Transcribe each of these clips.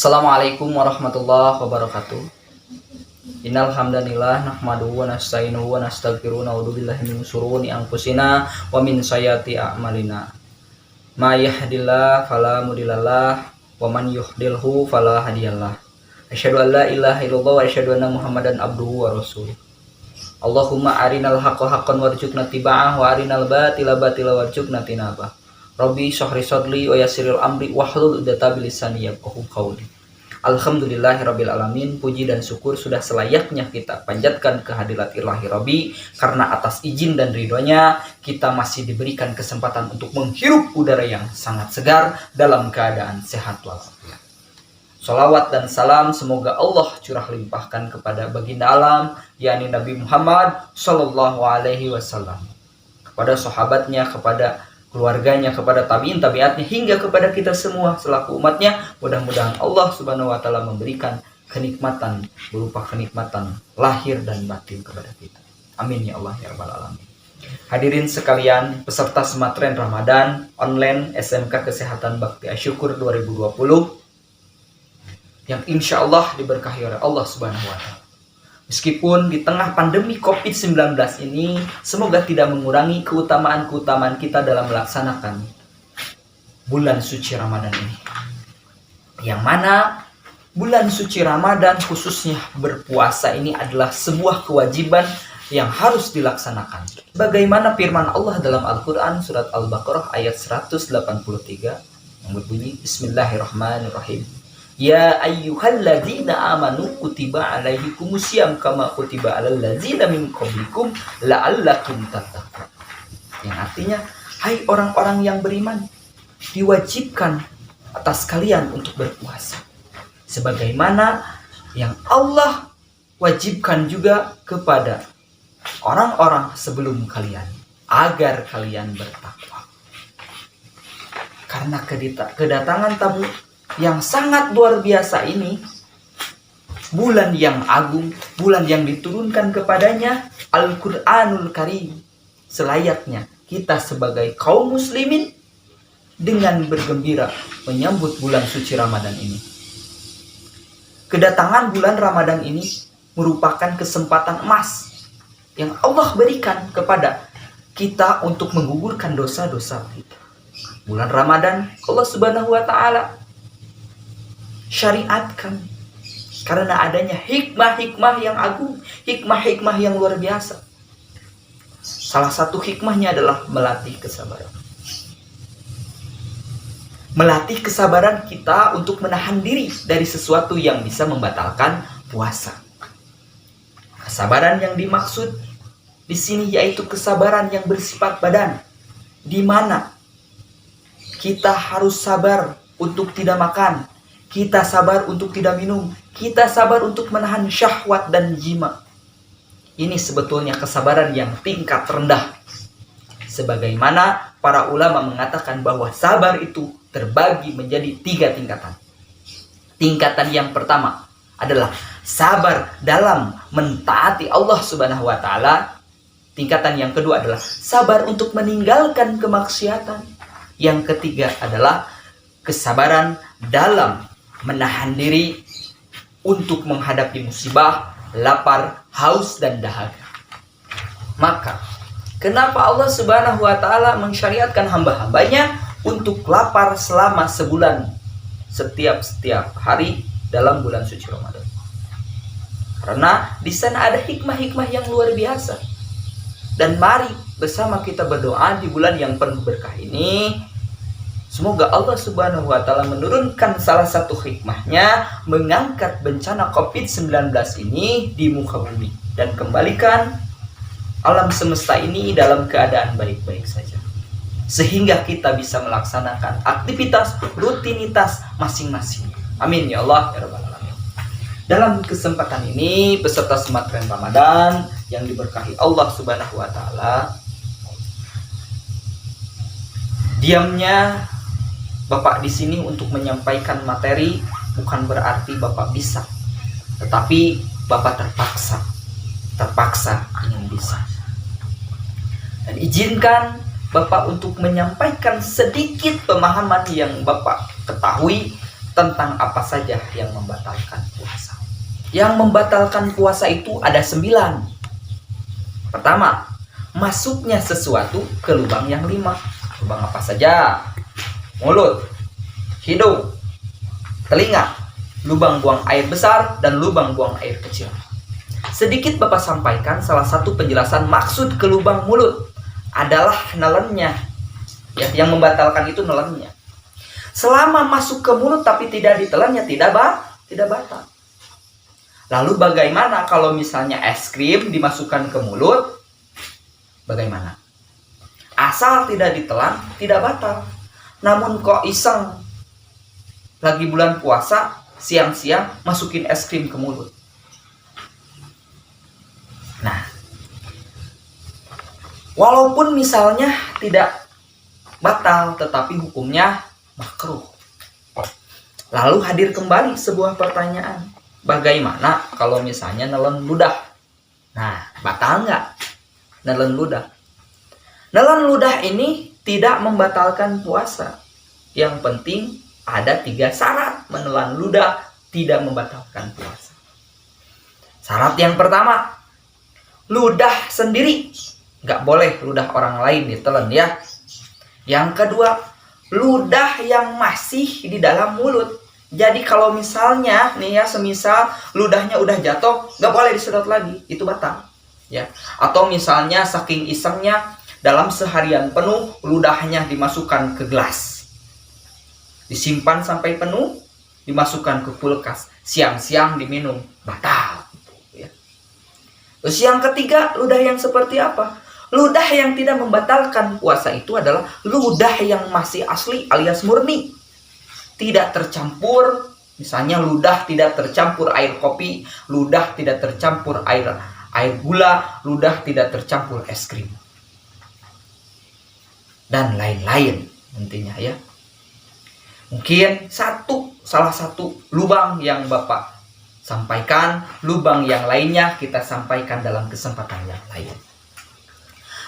Assalamualaikum warahmatullahi wabarakatuh. Innal hamdanillah nahmaduhu wa nasta'inuhu wa nastaghfiruh wa na'udzu billahi min shururi anfusina wa min sayyiati a'malina. May yahdihillahu fala mudhillalah wa man yudhlilhu fala hadiyalah. Asyhadu an la ilaha illallah wa asyhadu anna Muhammadan abduhu wa rasuluh. Allahumma arinal haqqa haqqan warzuqna tiba'ah wa arinal batila batila warzuqna tinabah. Rabbi syahri sadli wa yassiril amri wahlul 'uqdatam min lisani yafqahu qawli. Alhamdulillahirabbil alamin. Puji dan syukur sudah selayaknya kita panjatkan kehadirat Ilahi Rabbi, karena atas izin dan ridhonya kita masih diberikan kesempatan untuk menghirup udara yang sangat segar dalam keadaan sehat walafiat. Salawat dan salam semoga Allah curah limpahkan kepada baginda alam, yakni Nabi Muhammad Sallallahu Alaihi Wasallam, kepada sahabatnya, kepada keluarganya, kepada tabiin tabiatnya, hingga kepada kita semua selaku umatnya. Mudah-mudahan Allah Subhanahu wa Ta'ala memberikan kenikmatan berupa kenikmatan lahir dan batin kepada kita. Amin ya Allah ya Rabbal alamin. Hadirin sekalian, peserta Sematren Ramadan online SMK Kesehatan Bakti Asyukur 2020 yang insya Allah diberkahi oleh Allah Subhanahu wa Ta'ala. Meskipun di tengah pandemi COVID-19 ini, semoga tidak mengurangi keutamaan-keutamaan kita dalam melaksanakan bulan suci Ramadan ini. Yang mana bulan suci Ramadan, khususnya berpuasa, ini adalah sebuah kewajiban yang harus dilaksanakan. Bagaimana firman Allah dalam Al-Quran surat Al-Baqarah ayat 183 yang berbunyi, Bismillahirrahmanirrahim. Ya ayyuhalladzina amanu kutiba alaihikumusiyam kama kutiba alal ladzina min qablikum la'allakum tattaqun. Yang artinya, hai orang-orang yang beriman, diwajibkan atas kalian untuk berpuasa sebagaimana yang Allah wajibkan juga kepada orang-orang sebelum kalian, agar kalian bertakwa. Karena kedatangan tamu yang sangat luar biasa ini, bulan yang agung, bulan yang diturunkan kepadanya Al-Quranul Karim, selayaknya kita sebagai kaum muslimin dengan bergembira menyambut bulan suci Ramadan ini. Kedatangan bulan Ramadan ini merupakan kesempatan emas yang Allah berikan kepada kita untuk menggugurkan dosa-dosa kita. Bulan Ramadan Allah Subhanahu wa Ta'ala syariatkan karena adanya hikmah-hikmah yang agung, hikmah-hikmah yang luar biasa. Salah satu hikmahnya adalah melatih kesabaran. Melatih kesabaran kita untuk menahan diri dari sesuatu yang bisa membatalkan puasa. Kesabaran yang dimaksud di sini yaitu kesabaran yang bersifat badan, di mana kita harus sabar untuk tidak makan, kita sabar untuk tidak minum, kita sabar untuk menahan syahwat dan jima. Ini sebetulnya kesabaran yang tingkat rendah. Sebagaimana para ulama mengatakan bahwa sabar itu terbagi menjadi 3 tingkatan. Tingkatan yang pertama adalah sabar dalam mentaati Allah Subhanahu wa Ta'ala. Tingkatan yang kedua adalah sabar untuk meninggalkan kemaksiatan. Yang ketiga adalah kesabaran dalam menahan diri untuk menghadapi musibah, lapar, haus, dan dahaga. Maka, kenapa Allah Subhanahu wa Ta'ala mensyariatkan hamba-hambanya untuk lapar selama sebulan setiap hari dalam bulan suci Ramadan? Karena di sana ada hikmah-hikmah yang luar biasa. Dan mari bersama kita berdoa di bulan yang penuh berkah ini, semoga Allah Subhanahu wa Ta'ala menurunkan salah satu hikmahnya, mengangkat bencana COVID-19 ini di muka bumi dan kembalikan alam semesta ini dalam keadaan baik-baik saja, sehingga kita bisa melaksanakan aktivitas rutinitas masing-masing. Amin ya Allah ya Rabbal alamin. Dalam kesempatan ini, peserta Sematren Ramadan yang diberkahi Allah Subhanahu wa Ta'ala, diamnya Bapak di sini untuk menyampaikan materi bukan berarti Bapak bisa, tetapi Bapak terpaksa ingin bisa. Dan izinkan Bapak untuk menyampaikan sedikit pemahaman yang Bapak ketahui tentang apa saja yang membatalkan puasa. Yang membatalkan puasa itu ada 9. Pertama, masuknya sesuatu ke lubang yang 5. Lubang apa saja? Mulut, hidung, telinga, lubang buang air besar, dan lubang buang air kecil. Sedikit Bapak sampaikan salah satu penjelasan maksud ke lubang mulut adalah nelennya. Ya, yang membatalkan itu nelennya. Selama masuk ke mulut tapi tidak ditelannya tidak batal. Lalu bagaimana kalau misalnya es krim dimasukkan ke mulut? Bagaimana? Asal tidak ditelan tidak batal. Namun kok iseng lagi bulan puasa siang-siang masukin es krim ke mulut. Nah, walaupun misalnya tidak batal tetapi hukumnya makruh. Lalu hadir kembali sebuah pertanyaan. Bagaimana kalau misalnya nelen ludah? Nah, batal nggak nelen ludah? Nelen ludah ini tidak membatalkan puasa. Yang penting ada 3 syarat menelan ludah tidak membatalkan puasa. Syarat yang pertama, ludah sendiri. Nggak boleh ludah orang lain ditelan ya. Yang kedua, ludah yang masih di dalam mulut. Jadi kalau misalnya nih ya, semisal ludahnya udah jatuh, nggak boleh disedot lagi, itu batal. Ya. Atau misalnya saking isengnya dalam seharian penuh ludahnya dimasukkan ke gelas, disimpan sampai penuh, dimasukkan ke kulkas, siang-siang diminum, batal. Ya. Terus yang ketiga, ludah yang seperti apa? Ludah yang tidak membatalkan puasa itu adalah ludah yang masih asli alias murni. Tidak tercampur, misalnya ludah tidak tercampur air kopi, ludah tidak tercampur air gula, ludah tidak tercampur es krim. Dan lain-lain intinya ya. Mungkin salah satu lubang yang Bapak sampaikan, lubang yang lainnya kita sampaikan dalam kesempatan yang lain.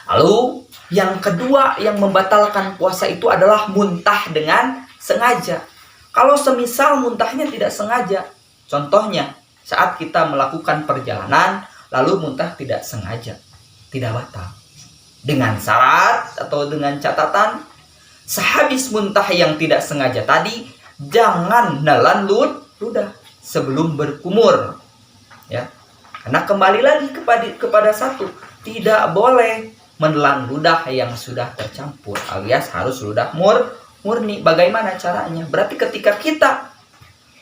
Lalu yang kedua yang membatalkan puasa itu adalah muntah dengan sengaja. Kalau semisal muntahnya tidak sengaja, contohnya saat kita melakukan perjalanan lalu muntah tidak sengaja, tidak batal. Dengan syarat atau dengan catatan, sehabis muntah yang tidak sengaja tadi jangan nelan ludah sebelum berkumur. Ya. Karena kembali lagi kepada satu, tidak boleh menelan ludah yang sudah tercampur alias harus ludah murni. Bagaimana caranya? Berarti ketika kita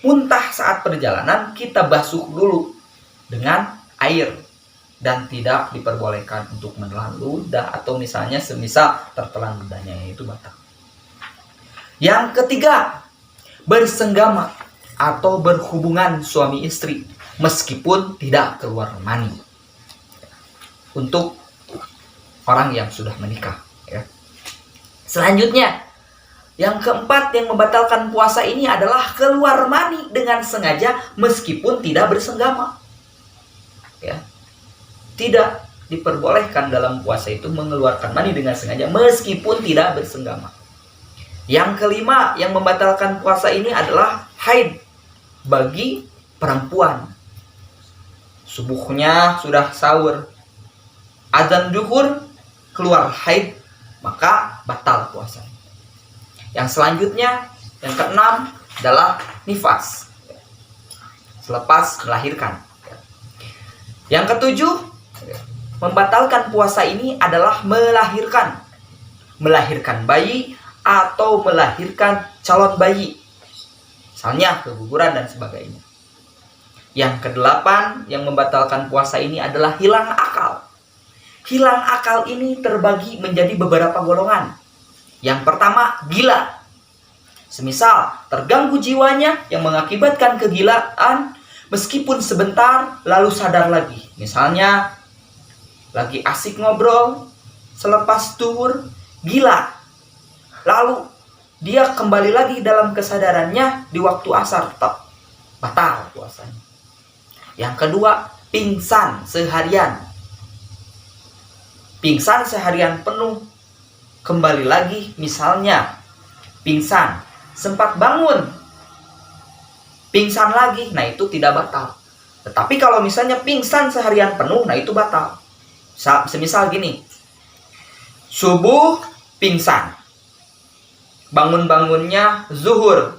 muntah saat perjalanan, kita basuh dulu dengan air dan tidak diperbolehkan untuk menelan ludah atau misalnya semisal tertelan ludahnya, itu batal. Yang ketiga, bersenggama atau berhubungan suami istri meskipun tidak keluar mani. Untuk orang yang sudah menikah ya. Selanjutnya, yang keempat yang membatalkan puasa ini adalah keluar mani dengan sengaja meskipun tidak bersenggama. Ya. Tidak diperbolehkan dalam puasa itu mengeluarkan mani dengan sengaja meskipun tidak bersenggama. Yang kelima yang membatalkan puasa ini adalah haid bagi perempuan. Subuhnya sudah sahur, azan zuhur, keluar haid, maka batal puasa. Yang selanjutnya, yang keenam adalah nifas, selepas melahirkan. Yang ketujuh, membatalkan puasa ini adalah melahirkan bayi atau melahirkan calon bayi, misalnya keguguran dan sebagainya. Yang kedelapan yang membatalkan puasa ini adalah hilang akal. Hilang akal ini terbagi menjadi beberapa golongan. Yang pertama, gila. Semisal terganggu jiwanya yang mengakibatkan kegilaan meskipun sebentar lalu sadar lagi. Misalnya lagi asik ngobrol selepas zuhur, gila. Lalu dia kembali lagi dalam kesadarannya di waktu asar, tetap batal puasanya. Yang kedua, pingsan seharian. Pingsan seharian penuh, kembali lagi misalnya pingsan, sempat bangun, pingsan lagi, nah itu tidak batal. Tetapi kalau misalnya pingsan seharian penuh, nah itu batal. Semisal gini, subuh pingsan, bangun-bangunnya zuhur,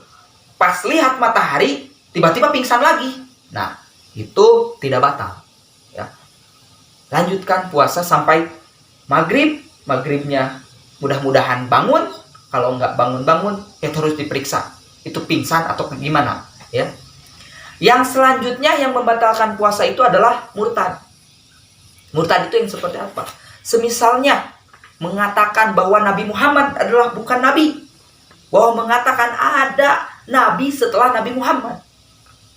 pas lihat matahari tiba-tiba pingsan lagi, nah itu tidak batal ya. Lanjutkan puasa sampai maghrib, maghribnya mudah-mudahan bangun. Kalau nggak bangun-bangun ya terus diperiksa itu pingsan atau gimana ya. Yang selanjutnya yang membatalkan puasa itu adalah murtad. Murtad itu yang seperti apa? Semisalnya mengatakan bahwa Nabi Muhammad adalah bukan Nabi, bahwa mengatakan ada Nabi setelah Nabi Muhammad,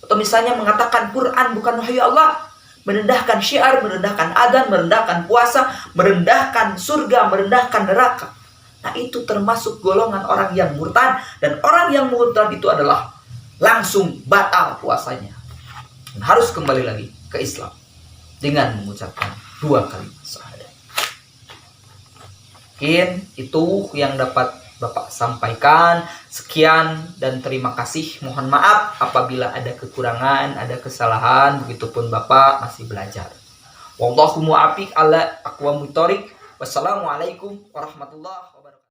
atau misalnya mengatakan Quran bukan wahyu Allah, merendahkan syiar, merendahkan adzan, merendahkan puasa, merendahkan surga, merendahkan neraka. Nah itu termasuk golongan orang yang murtad, dan orang yang murtad itu adalah langsung batal puasanya dan harus kembali lagi ke Islam dengan mengucapkan 2 kali syahadat. Mungkin itu yang dapat Bapak sampaikan. Sekian dan terima kasih. Mohon maaf apabila ada kekurangan, ada kesalahan. Begitupun Bapak masih belajar. Wallahu muwaffiq ala aqwamit thoriq. Wassalamualaikum warahmatullahi wabarakatuh.